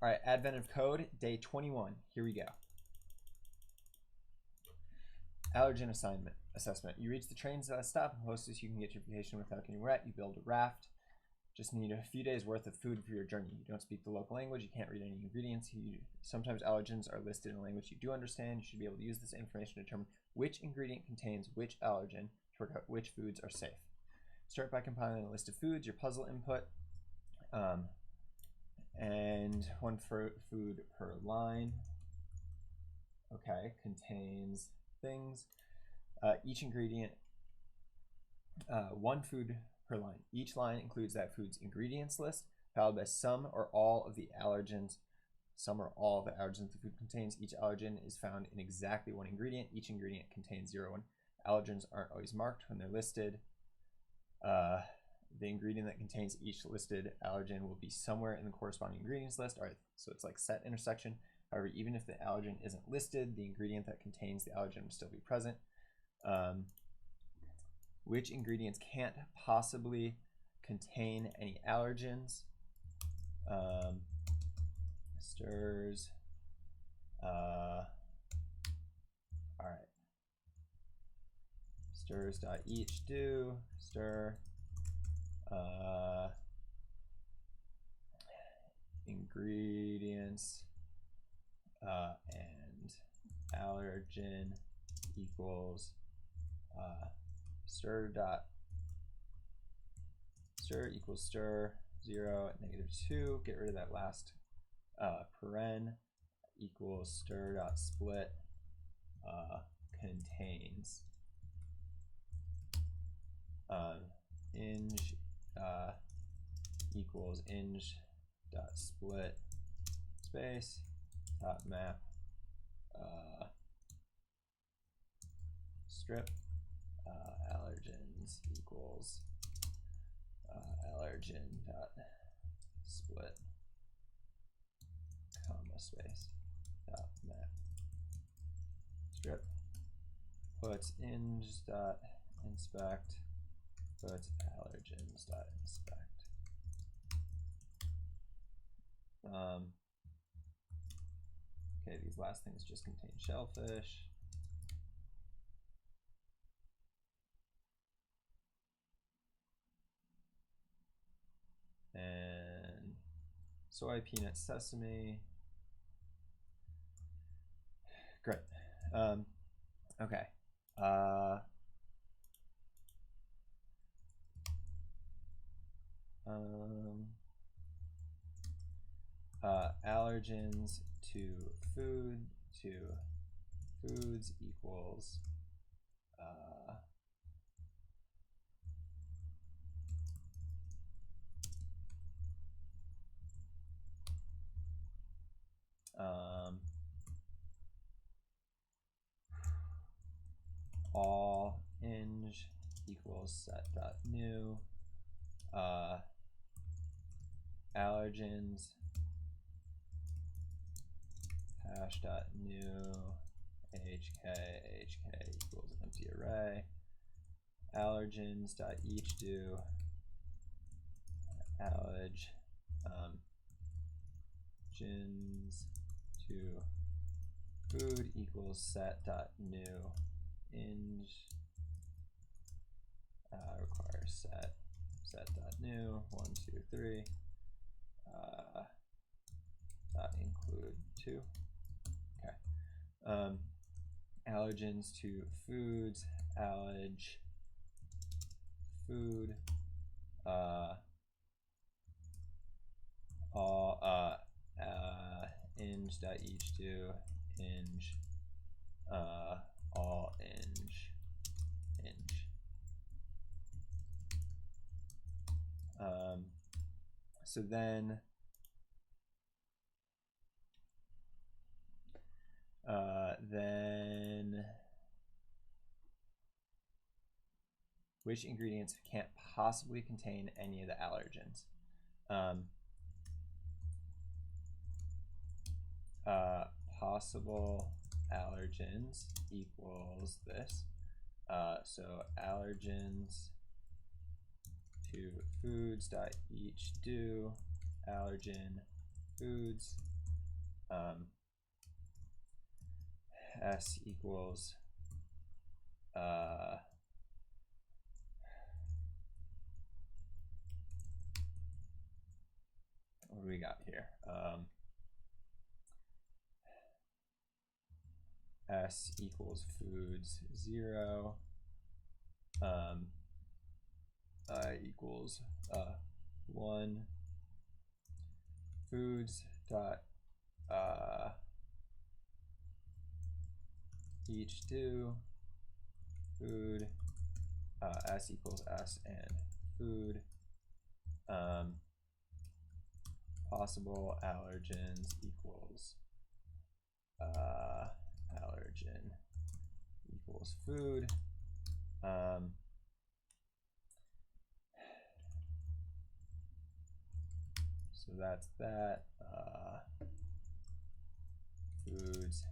All right, advent of code, day 21. Here we go. Allergen assessment. You reach the train stop and hostess. You can get your vacation without getting wet. You build a raft. Just need a few days worth of food for your journey. You don't speak the local language. You can't read any ingredients. Sometimes allergens are listed in a language you do understand. You should be able to use this information to determine which ingredient contains which allergen to work out which foods are safe. Start by compiling a list of foods, your puzzle input, and one food per line. Okay, contains things. Each ingredient, one food per line. Each line includes that food's ingredients list, followed by some or all of the allergens. Some or all of the allergens the food contains. Each allergen is found in exactly one ingredient. Each ingredient contains 0 1. Allergens aren't always marked when they're listed. The ingredient that contains each listed allergen will be somewhere in the corresponding ingredients list. All right, so it's like set intersection. However, even if the allergen isn't listed, the ingredient that contains the allergen will still be present. Which ingredients can't possibly contain any allergens? Stirs. All right. Stirs.each do. Stir. Ingredients and allergen equals stir equals stir 0 at -2. Get rid of that last paren. Equals stir dot split contains ing equals ing dot split space dot map strip allergens equals allergen dot split comma space dot map strip puts ing dot inspect puts allergens dot inspect. Okay, these last things just contain shellfish. And soy, peanut, sesame. Great. Okay. Allergens to foods equals all ing equals set dot new allergens hash dot new hk equals empty array allergens dot each do allergens to food equals set dot new ing requires set dot new 1 2 3 dot include 2. Okay. Allergens to foods food all ing dot each do ing all ing. So then which ingredients can't possibly contain any of the allergens? Possible allergens equals this. So allergens to foods dot each do allergen foods S equals what do we got here? S equals foods 0. I equals 1. Foods dot each do food S equals S and food. Possible allergens equals allergen equals food. So that's that. Foods,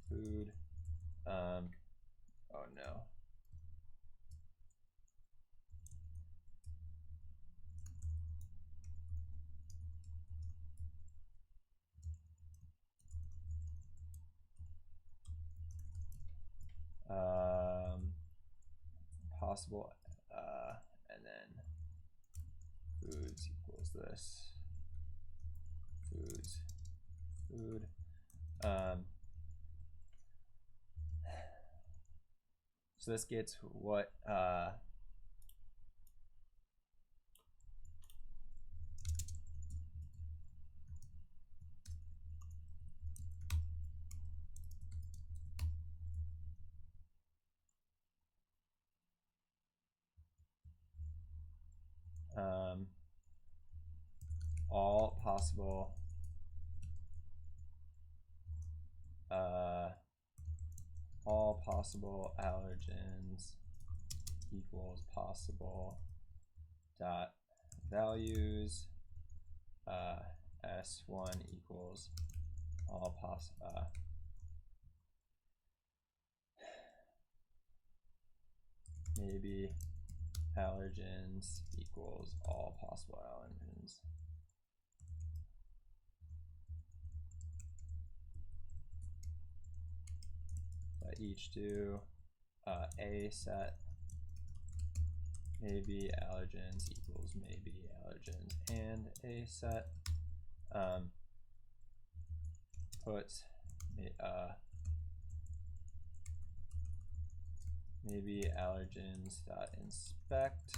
food. Oh no. Possible, and then foods equals this. Foods, food. So this gets what all possible allergens equals possible dot values. S1 equals all possible maybe allergens equals all possible allergens. Each do a set maybe allergens equals maybe allergens and a set. Puts maybe allergens dot inspect.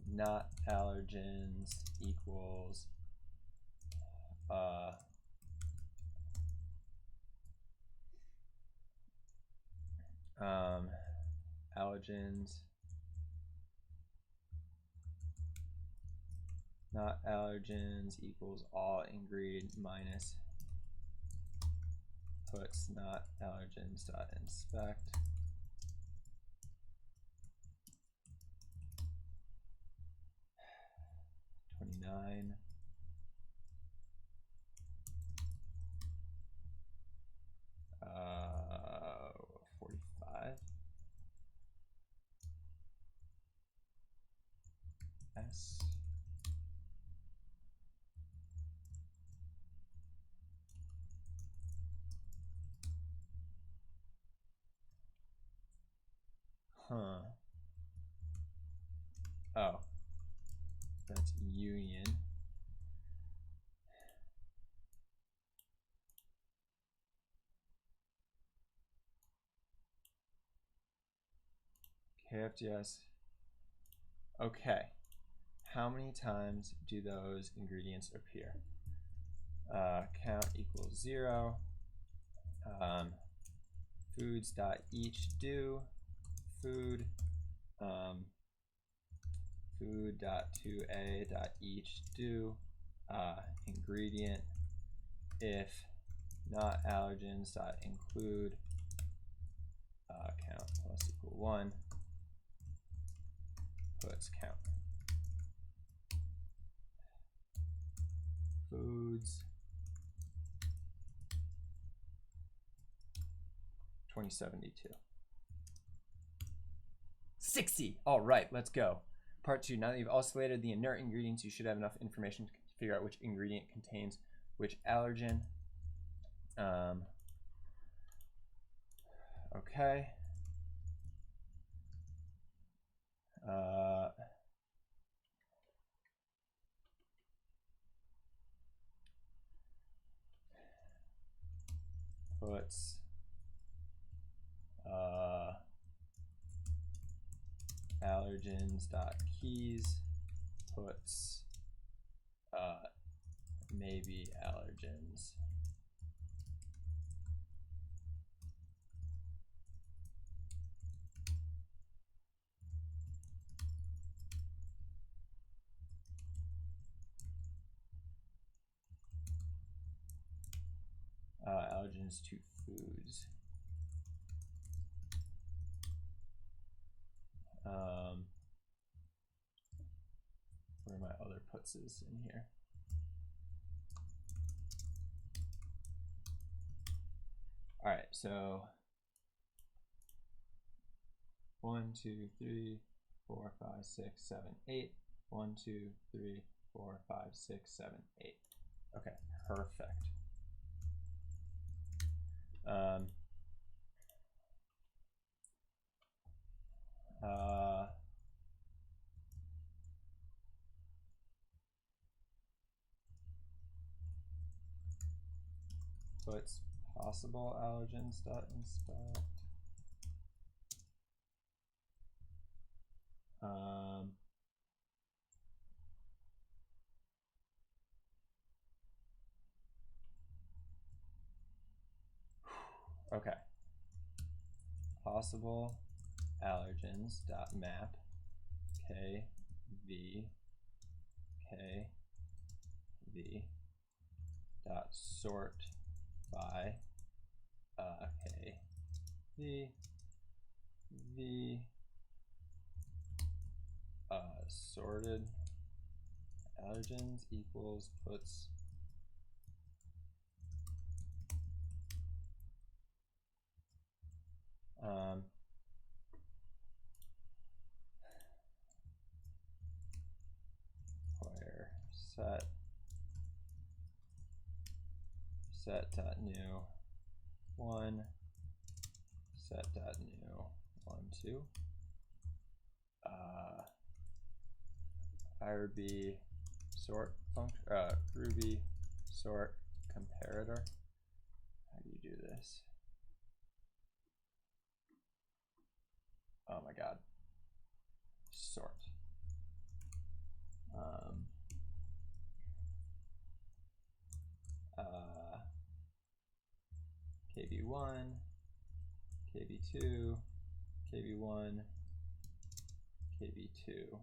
Not allergens equals allergens not allergens equals all ingredient minus puts not allergens dot inspect. $29. $45. S. Huh. Oh. That's union. KFGS. Okay. How many times do those ingredients appear? Count equals 0. Foods dot each do food. Food dot to a dot each do ingredient if not allergens dot include count plus equal 1 puts count. Foods 2072. 60. All right, let's go. Part 2. Now that you've oscillated the inert ingredients, you should have enough information to figure out which ingredient contains which allergen. Okay. Puts allergens.keys puts maybe allergens. Allergens to foods. Where are my other putses in here? All right, so 1, 2, 3, 4, 5, 6, 7, 8. 1, 2, 3, 4, 5, 6, 7, 8. Okay, perfect. Puts possible allergens.inspect. Okay. Possible allergens.map kv dot sort by kv sorted allergens equals puts where set.new 1 set.new 1 2 IRB sort function Ruby sort comparator. How do you do this? Oh my god. Sort. KB1, KB2, KB1, KB2.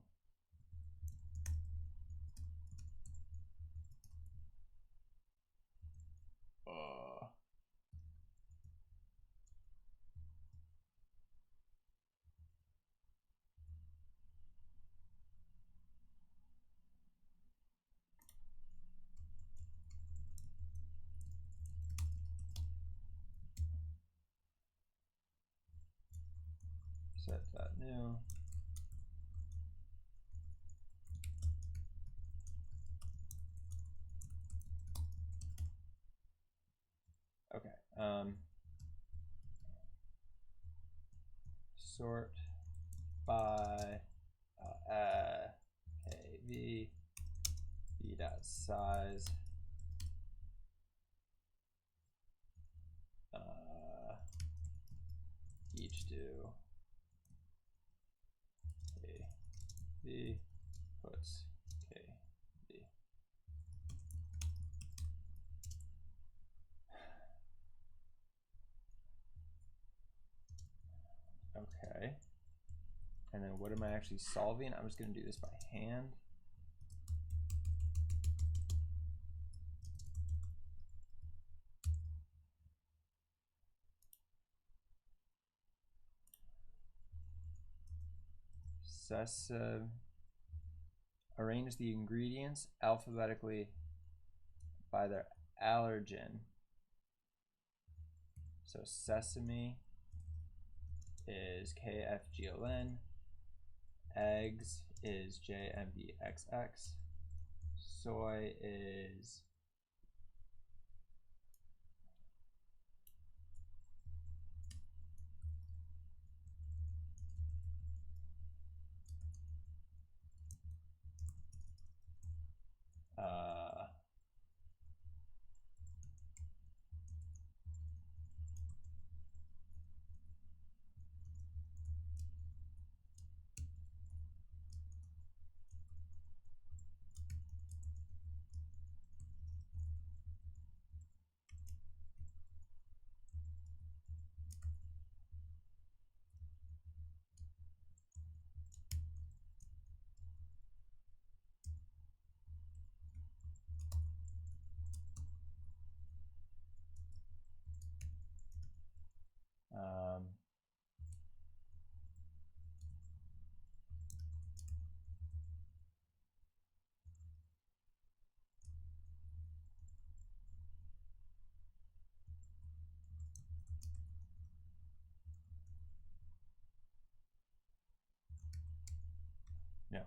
Set.new. Okay. Sort by kv b dot size each do kv puts kv. Okay. And then what am I actually solving? I'm just going to do this by hand. Arrange the ingredients alphabetically by their allergen. So sesame is KFGLN, eggs is JMBXX. Soy is no.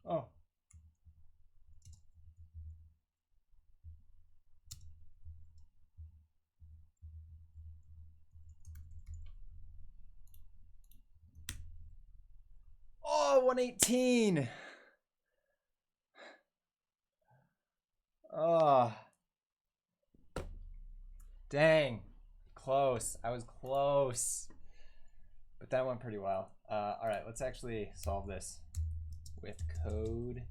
Oh. Oh, 118. Oh. Dang. Close. I was close. But that went pretty well. All right, let's actually solve this with code.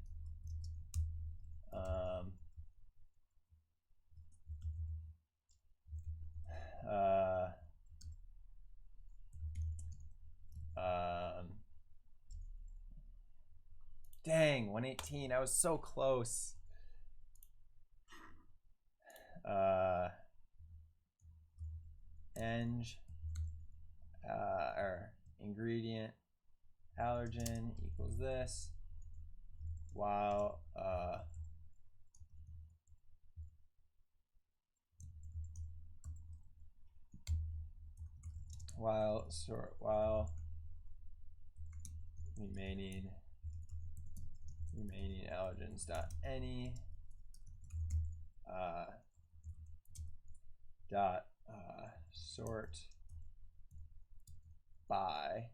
Dang, 118. I was so close. Or ingredient allergen equals this, while remaining allergens dot any dot sort by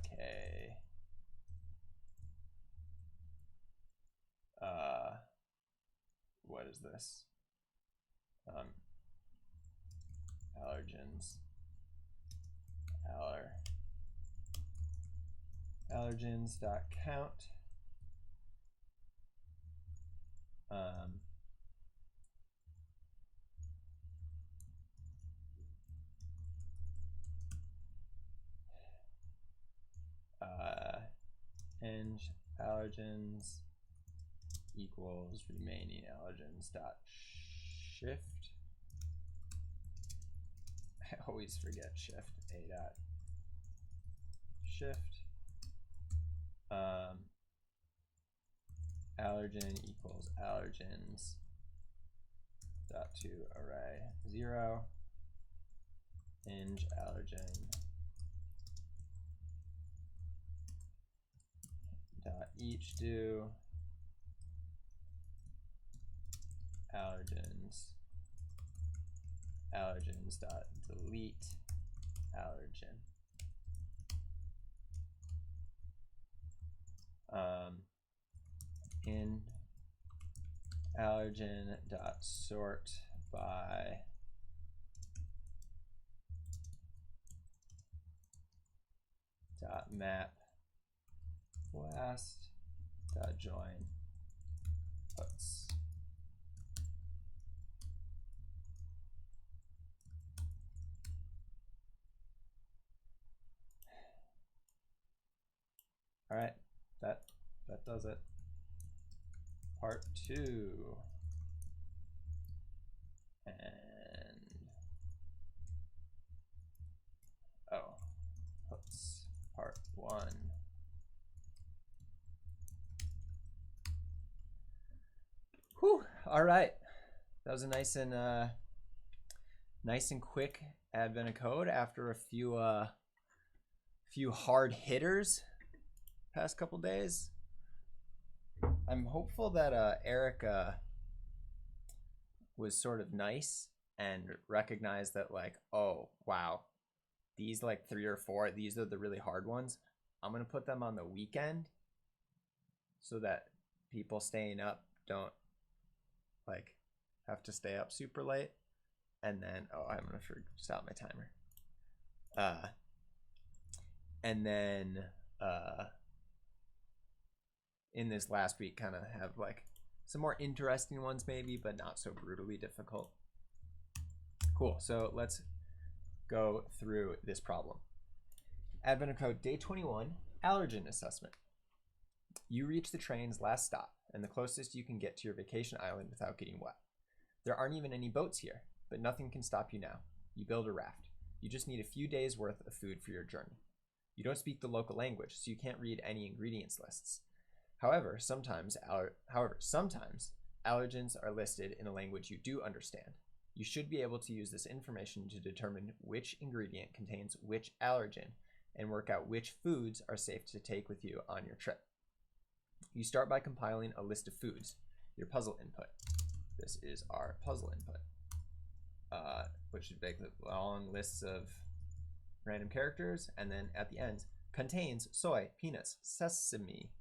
k what is this, allergens allergens dot count eng allergens equals remaining allergens dot shift. I always forget shift. A dot shift allergen equals allergens dot to array 0 eng allergen dot each do allergens dot delete allergen. In allergen dot sort by dot map last dot join puts. All right, that does it. Part 2. And All right, that was a nice and quick advent of code after a few hard hitters past couple days. I'm hopeful that Eric was sort of nice and recognized that, like, oh wow, these like 3 or 4, these are the really hard ones. I'm gonna put them on the weekend so that people staying up don't like have to stay up super late. And then I'm gonna stop my timer. And then in this last week kind of have like some more interesting ones maybe, but not so brutally difficult. Cool, so let's go through this problem. Advent of code day 21, allergen assessment. You reach the train's last stop and the closest you can get to your vacation island without getting wet. There aren't even any boats here, but nothing can stop you now. You build a raft. You just need a few days worth of food for your journey. You don't speak the local language, so you can't read any ingredients lists. However, sometimes allergens are listed in a language you do understand. You should be able to use this information to determine which ingredient contains which allergen and work out which foods are safe to take with you on your trip. You start by compiling a list of foods, your puzzle input. This is our puzzle input, which should make long lists of random characters, and then at the end, contains soy, peanuts, sesame.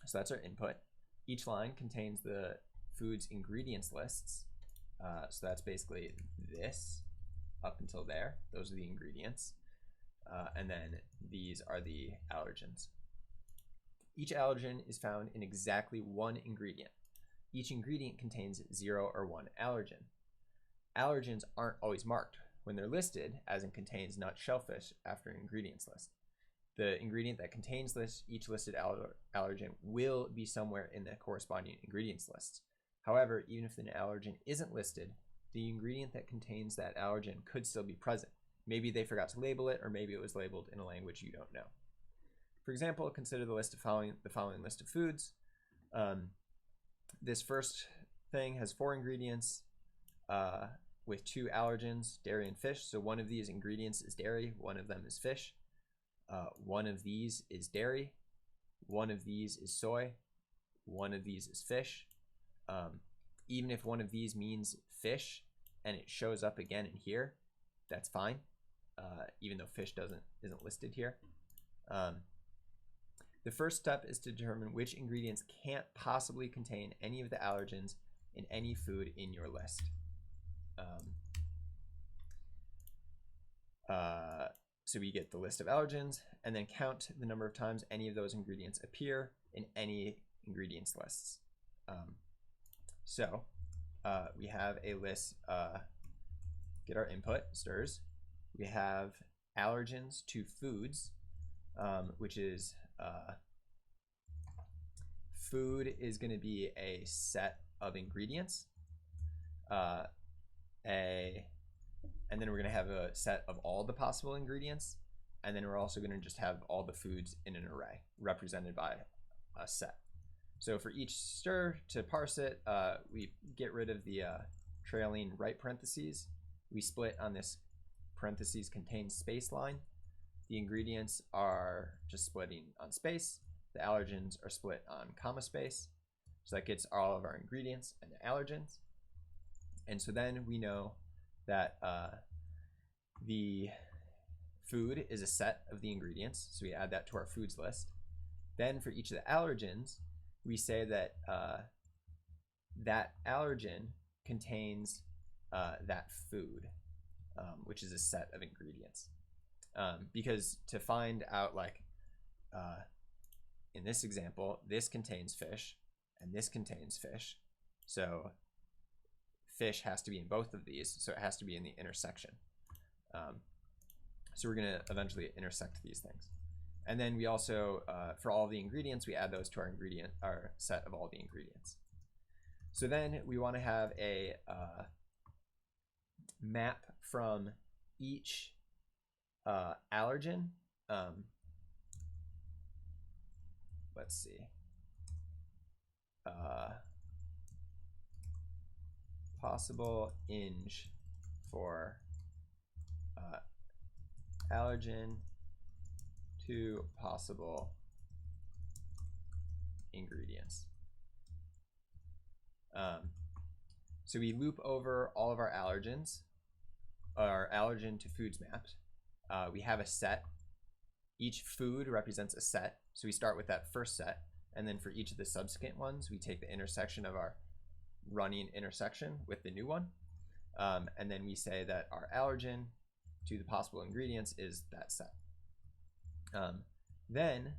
So that's our input. Each line contains the food's ingredients lists. So that's basically this up until there. Those are the ingredients. And then these are the allergens. Each allergen is found in exactly one ingredient. Each ingredient contains 0 or 1 allergen. Allergens aren't always marked when they're listed as in contains nut shellfish after an ingredients list. The ingredient that contains each listed allergen will be somewhere in the corresponding ingredients lists. However, even if an allergen isn't listed, the ingredient that contains that allergen could still be present. Maybe they forgot to label it, or maybe it was labeled in a language you don't know. For example, consider the following list of foods. This first thing has 4 ingredients with 2 allergens, dairy and fish. So one of these ingredients is dairy, one of them is fish. One of these is dairy, one of these is soy, one of these is fish. Even if one of these means fish and it shows up again in here, that's fine, even though fish isn't listed here. The first step is to determine which ingredients can't possibly contain any of the allergens in any food in your list. So we get the list of allergens and then count the number of times any of those ingredients appear in any ingredients lists. So we have a list, get our input, stirs. We have allergens to foods, which is food is going to be a set of ingredients, and then we're going to have a set of all the possible ingredients, and then we're also going to just have all the foods in an array represented by a set. So for each stir, to parse it, we get rid of the trailing right parentheses. We split on this parentheses contains space line. The ingredients are just splitting on space. The allergens are split on comma space. So that gets all of our ingredients and the allergens. And so then we know that the food is a set of the ingredients. So we add that to our foods list. Then for each of the allergens, we say that that allergen contains that food, which is a set of ingredients. Because to find out, like in this example, this contains fish and this contains fish. So fish has to be in both of these, so it has to be in the intersection. So we're going to eventually intersect these things. And then we also, for all the ingredients, we add those to our set of all the ingredients. So then we want to have a map from each allergen. Let's see. possible ing for allergen to possible ingredients. So we loop over all of our allergens, our allergen to foods mapped. We have a set. Each food represents a set. So we start with that first set. And then for each of the subsequent ones, we take the intersection of our running intersection with the new one. And then we say that our allergen to the possible ingredients is that set. And then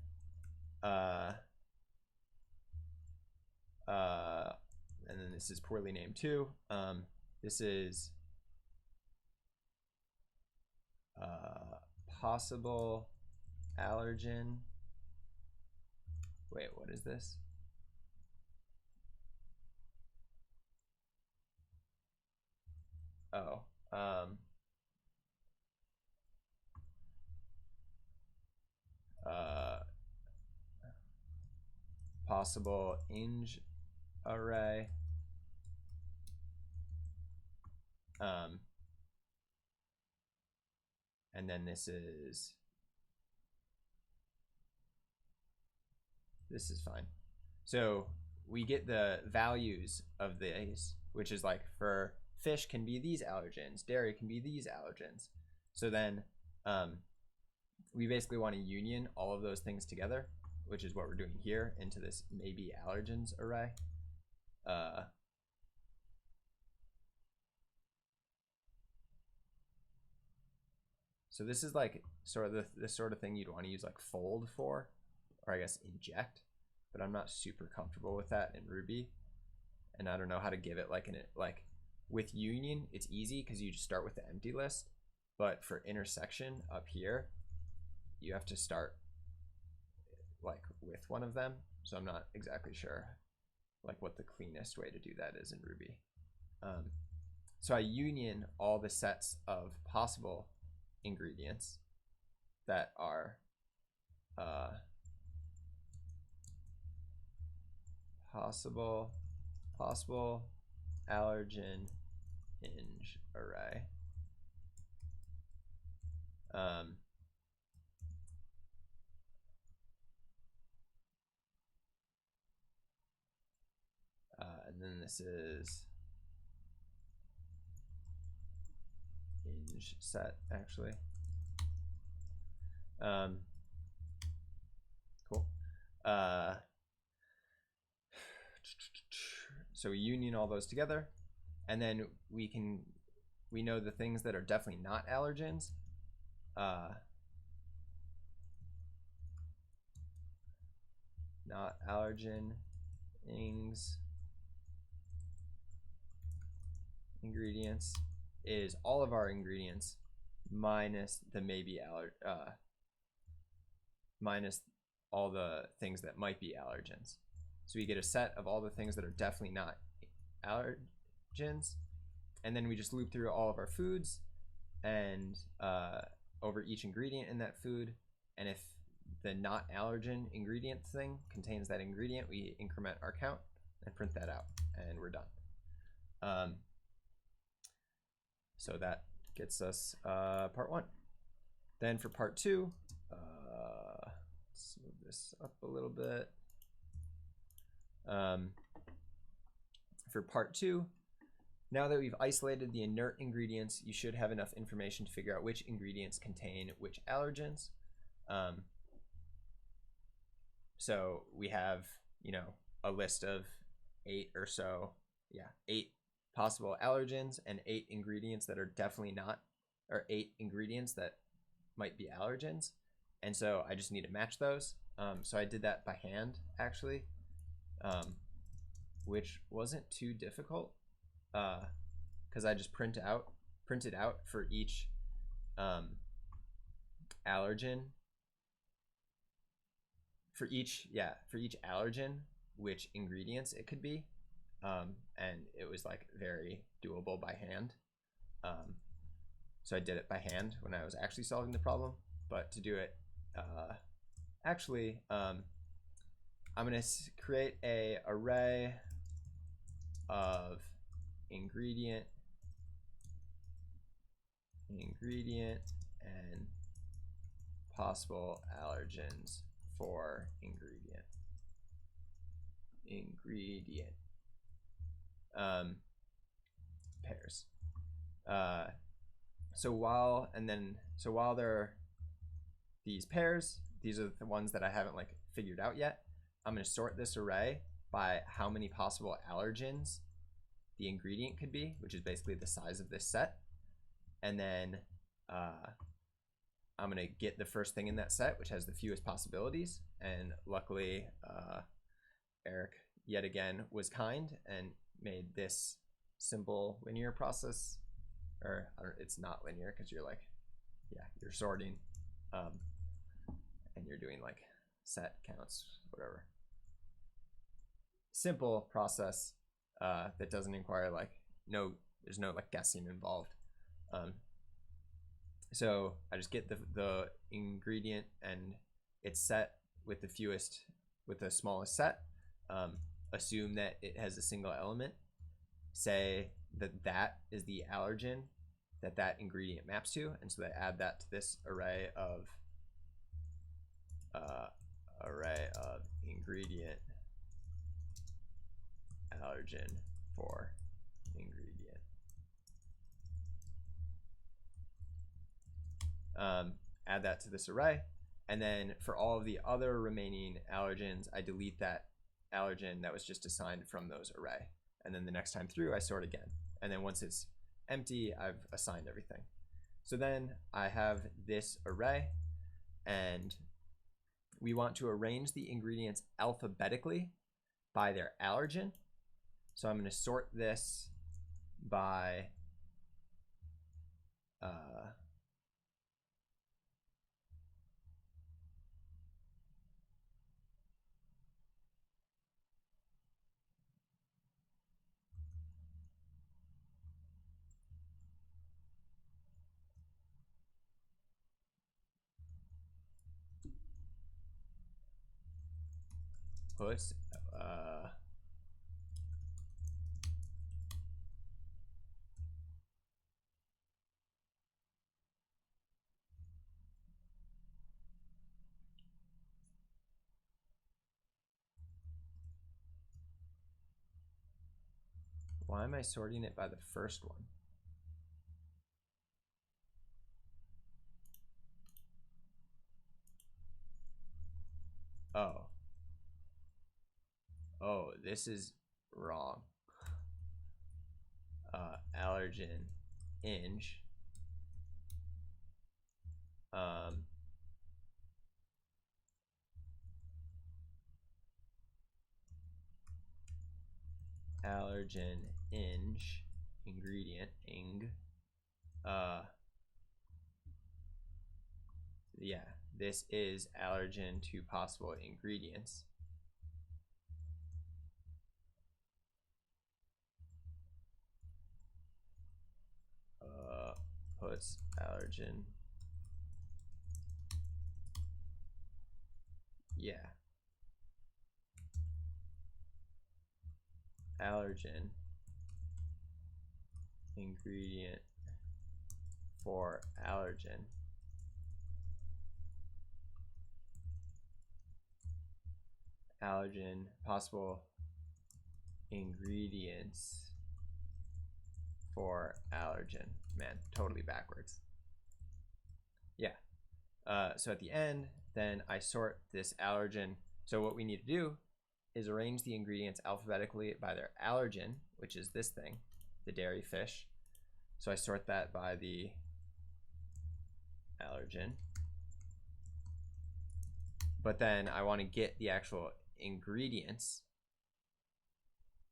this is poorly named too. This is possible allergen. Wait, what is this? Oh, possible ing array. And then this is fine. So we get the values of these, which is like for fish can be these allergens, dairy can be these allergens. So then we basically want to union all of those things together, which is what we're doing here, into this maybe allergens array. So this is like sort of the sort of thing you'd want to use like fold for, or I guess inject, but I'm not super comfortable with that in Ruby, and I don't know how to give it like with union. It's easy because you just start with the empty list, but for intersection up here, you have to start like with one of them. So I'm not exactly sure like what the cleanest way to do that is in Ruby. So I union all the sets of possible ingredients that are possible allergen ing array. And then this is ing set actually. Cool. So we union all those together, and then we know the things that are definitely not allergens. Not allergen ings ingredients is all of our ingredients minus the maybe minus all the things that might be allergens. So we get a set of all the things that are definitely not allergens, and then we just loop through all of our foods and over each ingredient in that food, and if the not allergen ingredient thing contains that ingredient, we increment our count and print that out, and we're done. So that gets us part one. Then for part two, let's move this up a little bit. For part two, now that we've isolated the inert ingredients, you should have enough information to figure out which ingredients contain which allergens. So we have, a list of 8 or so, 8 possible allergens and 8 ingredients that are definitely not, or 8 ingredients that might be allergens. And so I just need to match those. So I did that by hand, actually, which wasn't too difficult because I just printed out for each allergen. For each allergen, which ingredients it could be, and it was like very doable by hand. So I did it by hand when I was actually solving the problem, but to do it I'm going to create a array of ingredient, and possible allergens for ingredient. Pairs. So while there are these pairs, these are the ones that I haven't like figured out yet. I'm going to sort this array by how many possible allergens the ingredient could be, which is basically the size of this set. And then I'm going to get the first thing in that set, which has the fewest possibilities. And luckily, Eric, yet again, was kind and made this simple linear process. Or it's not linear because you're like, yeah, you're sorting and you're doing like set counts, whatever. Simple process that doesn't require like there's no like guessing involved. So I just get the ingredient and it's set with the smallest set. Assume that it has a single element. Say that is the allergen that ingredient maps to, and so they add that to this array of ingredient allergen for ingredient. Add that to this array, and then for all of the other remaining allergens, I delete that allergen that was just assigned from those array. And then the next time through, I sort again. And then once it's empty, I've assigned everything. So then I have this array, and we want to arrange the ingredients alphabetically by their allergen. So I'm going to sort this by puts why am I sorting it by the first one? Oh, this is wrong. Allergen inge. Allergen inge ingredient ing. Yeah, this is allergen to possible ingredients. Puts allergen. Yeah. Allergen ingredient for allergen. Allergen possible ingredients for allergen. Man, totally backwards. Yeah. So at the end, then I sort this allergen. So what we need to do is arrange the ingredients alphabetically by their allergen, which is this thing, the dairy fish. So I sort that by the allergen. But then I want to get the actual ingredients,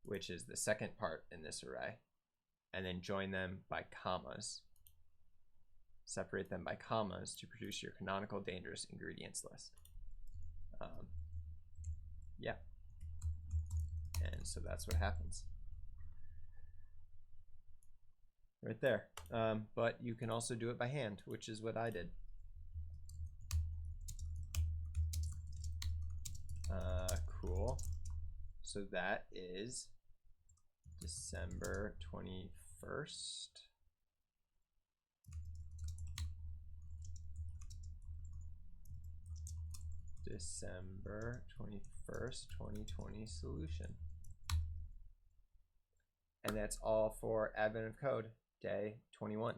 which is the second part in this array, and then join them by commas. Separate them by commas to produce your canonical dangerous ingredients list. Yeah. And so that's what happens. Right there. But you can also do it by hand, which is what I did. Cool. So that is December 21st. December 21st, 2020 solution. And that's all for Advent of Code, day 21.